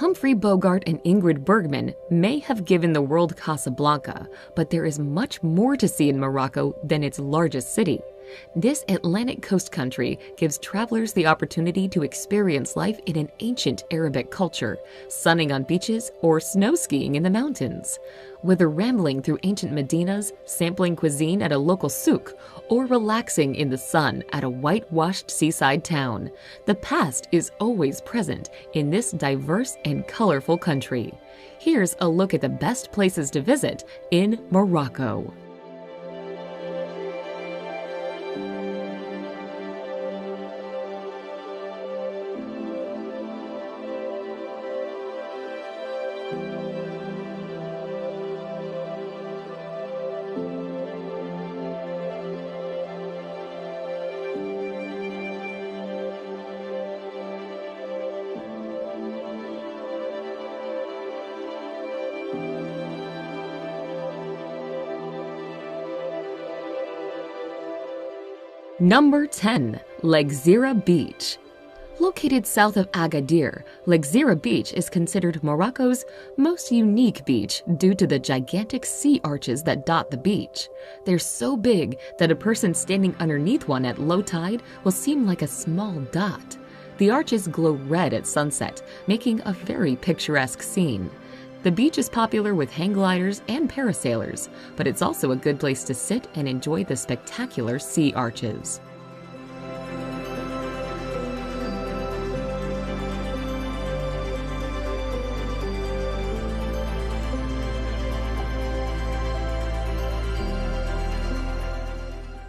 Humphrey Bogart and Ingrid Bergman may have given the world Casablanca, but there is much more to see in Morocco than its largest city. This Atlantic coast country gives travelers the opportunity to experience life in an ancient Arabic culture, sunning on beaches or snow skiing in the mountains. Whether rambling through ancient medinas, sampling cuisine at a local souk, or relaxing in the sun at a whitewashed seaside town, the past is always present in this diverse and colorful country. Here's a look at the best places to visit in Morocco. Number 10. Lagzira Beach. Located south of Agadir, Lagzira Beach is considered Morocco's most unique beach due to the gigantic sea arches that dot the beach. They're so big that a person standing underneath one at low tide will seem like a small dot. The arches glow red at sunset, making a very picturesque scene. The beach is popular with hang gliders and parasailers, but it's also a good place to sit and enjoy the spectacular sea arches.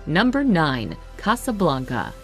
Number 9. Casablanca.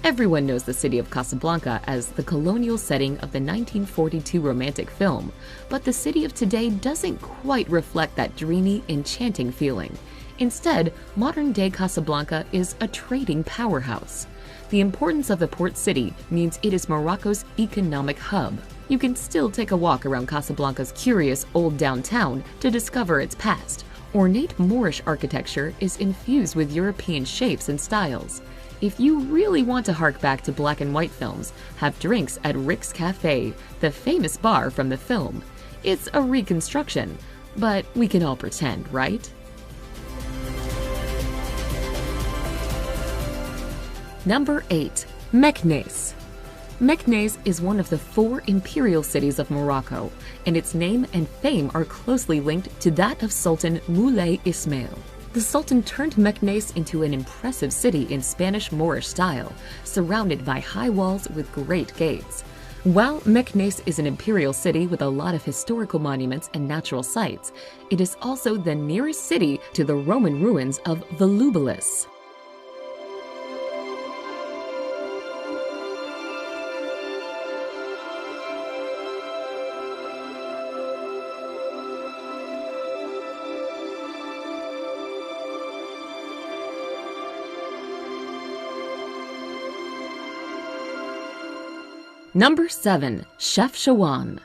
Everyone knows the city of Casablanca as the colonial setting of the 1942 romantic film, but the city of today doesn't quite reflect that dreamy, enchanting feeling. Instead, modern-day Casablanca is a trading powerhouse. The importance of the port city means it is Morocco's economic hub. You can still take a walk around Casablanca's curious old downtown to discover its past. Ornate Moorish architecture is infused with European shapes and styles. If you really want to hark back to black and white films, have drinks at Rick's Cafe, the famous bar from the film. It's a reconstruction, but we can all pretend, right? Number 8. Meknes. Meknes is one of the 4 imperial cities of Morocco, and its name and fame are closely linked to that of Sultan Moulay Ismail. The Sultan turned Meknes into an impressive city in Spanish Moorish style, surrounded by high walls with great gates. While Meknes is an imperial city with a lot of historical monuments and natural sites, it is also the nearest city to the Roman ruins of Volubilis. Number 7. Chefchaouen.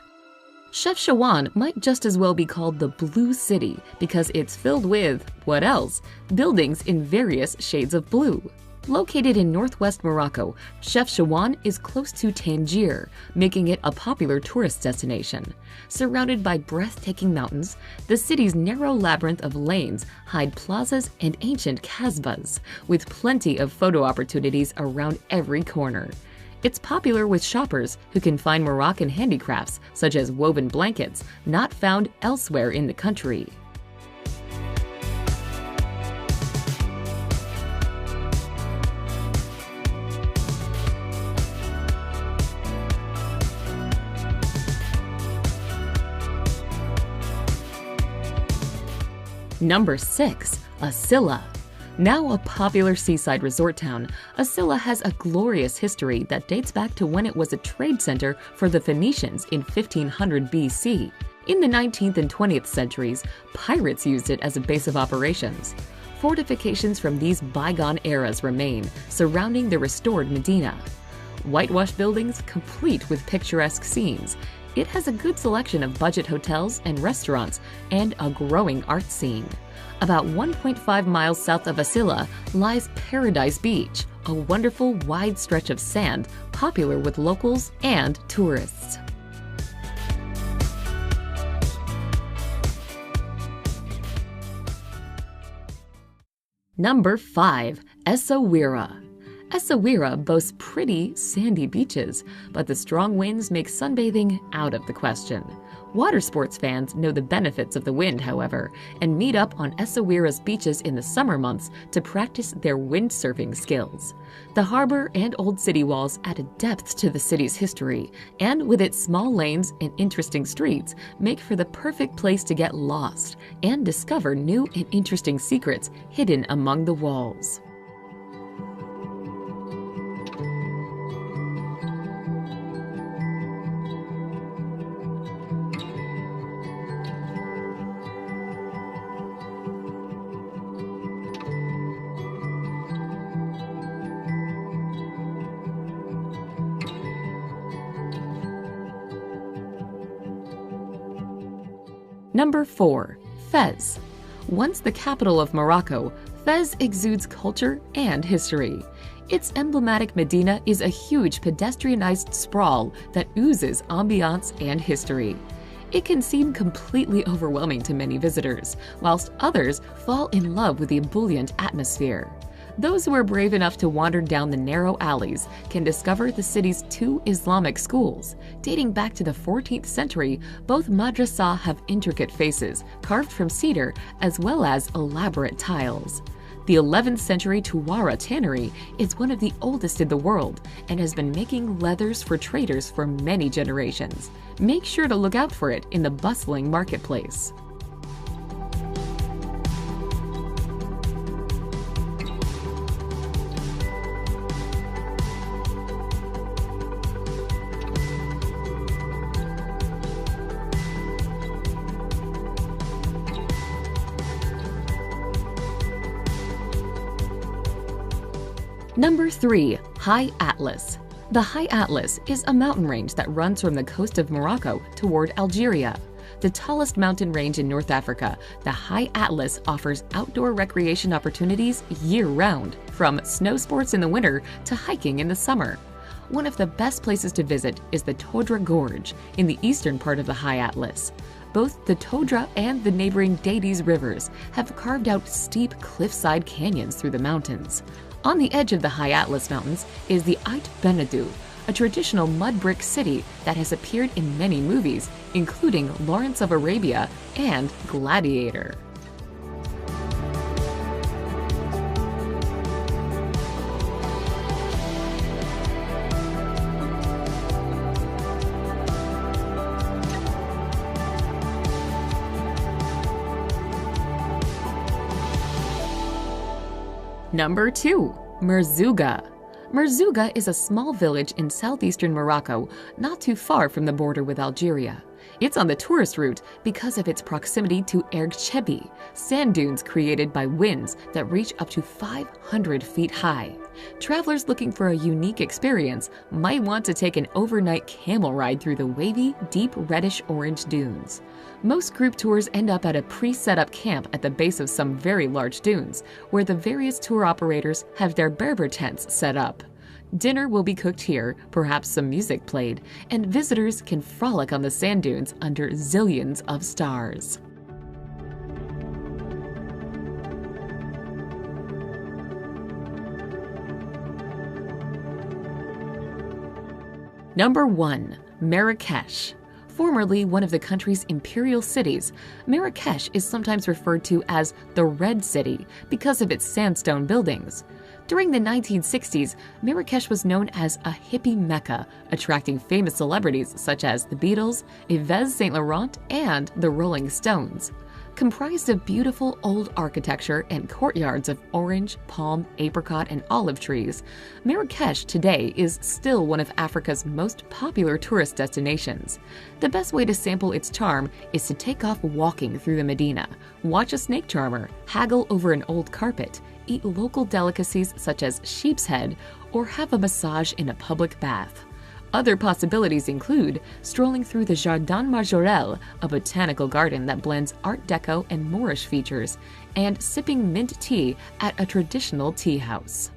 Chefchaouen might just as well be called the Blue City because it's filled with, what else? Buildings in various shades of blue. Located in northwest Morocco, Chefchaouen is close to Tangier, making it a popular tourist destination. Surrounded by breathtaking mountains, the city's narrow labyrinth of lanes hide plazas and ancient kasbahs, with plenty of photo opportunities around every corner. It's popular with shoppers who can find Moroccan handicrafts, such as woven blankets, not found elsewhere in the country. Number 6. Asila. Now a popular seaside resort town, Asila has a glorious history that dates back to when it was a trade center for the Phoenicians in 1500 BC. In the 19th and 20th centuries, pirates used it as a base of operations. Fortifications from these bygone eras remain, surrounding the restored Medina. Whitewashed buildings complete with picturesque scenes. It has a good selection of budget hotels and restaurants and a growing art scene. About 1.5 miles south of Asila lies Paradise Beach, a wonderful wide stretch of sand popular with locals and tourists. Number 5. Essaouira. Essaouira boasts pretty, sandy beaches, but the strong winds make sunbathing out of the question. Water sports fans know the benefits of the wind, however, and meet up on Essaouira's beaches in the summer months to practice their windsurfing skills. The harbor and old city walls add a depth to the city's history, and with its small lanes and interesting streets, make for the perfect place to get lost and discover new and interesting secrets hidden among the walls. Number 4. Fez. Once the capital of Morocco, Fez exudes culture and history. Its emblematic Medina is a huge pedestrianized sprawl that oozes ambiance and history. It can seem completely overwhelming to many visitors, whilst others fall in love with the ebullient atmosphere. Those who are brave enough to wander down the narrow alleys can discover the city's 2 Islamic schools. Dating back to the 14th century, both madrasah have intricate faces carved from cedar as well as elaborate tiles. The 11th century Tuwara tannery is one of the oldest in the world and has been making leathers for traders for many generations. Make sure to look out for it in the bustling marketplace. Number 3. High Atlas. The High Atlas is a mountain range that runs from the coast of Morocco toward Algeria. The tallest mountain range in North Africa, the High Atlas offers outdoor recreation opportunities year-round, from snow sports in the winter to hiking in the summer. One of the best places to visit is the Todra Gorge in the eastern part of the High Atlas. Both the Todra and the neighboring Dades rivers have carved out steep cliffside canyons through the mountains. On the edge of the High Atlas Mountains is the Ait Benedou, a traditional mud brick city that has appeared in many movies, including Lawrence of Arabia and Gladiator. Number 2. Merzouga. Merzouga is a small village in southeastern Morocco, not too far from the border with Algeria. It's on the tourist route because of its proximity to Erg Chebi, sand dunes created by winds that reach up to 500 feet high. Travelers looking for a unique experience might want to take an overnight camel ride through the wavy, deep reddish-orange dunes. Most group tours end up at a pre-set up camp at the base of some very large dunes, where the various tour operators have their Berber tents set up. Dinner will be cooked here, perhaps some music played, and visitors can frolic on the sand dunes under zillions of stars. Number 1. Marrakesh. Formerly one of the country's imperial cities, Marrakesh is sometimes referred to as the Red City because of its sandstone buildings. During the 1960s, Marrakesh was known as a hippie mecca, attracting famous celebrities such as the Beatles, Yves Saint Laurent, and the Rolling Stones. Comprised of beautiful old architecture and courtyards of orange, palm, apricot, and olive trees, Marrakesh today is still one of Africa's most popular tourist destinations. The best way to sample its charm is to take off walking through the Medina, watch a snake charmer, haggle over an old carpet, eat local delicacies such as sheep's head, or have a massage in a public bath. Other possibilities include strolling through the Jardin Majorelle, a botanical garden that blends Art Deco and Moorish features, and sipping mint tea at a traditional tea house.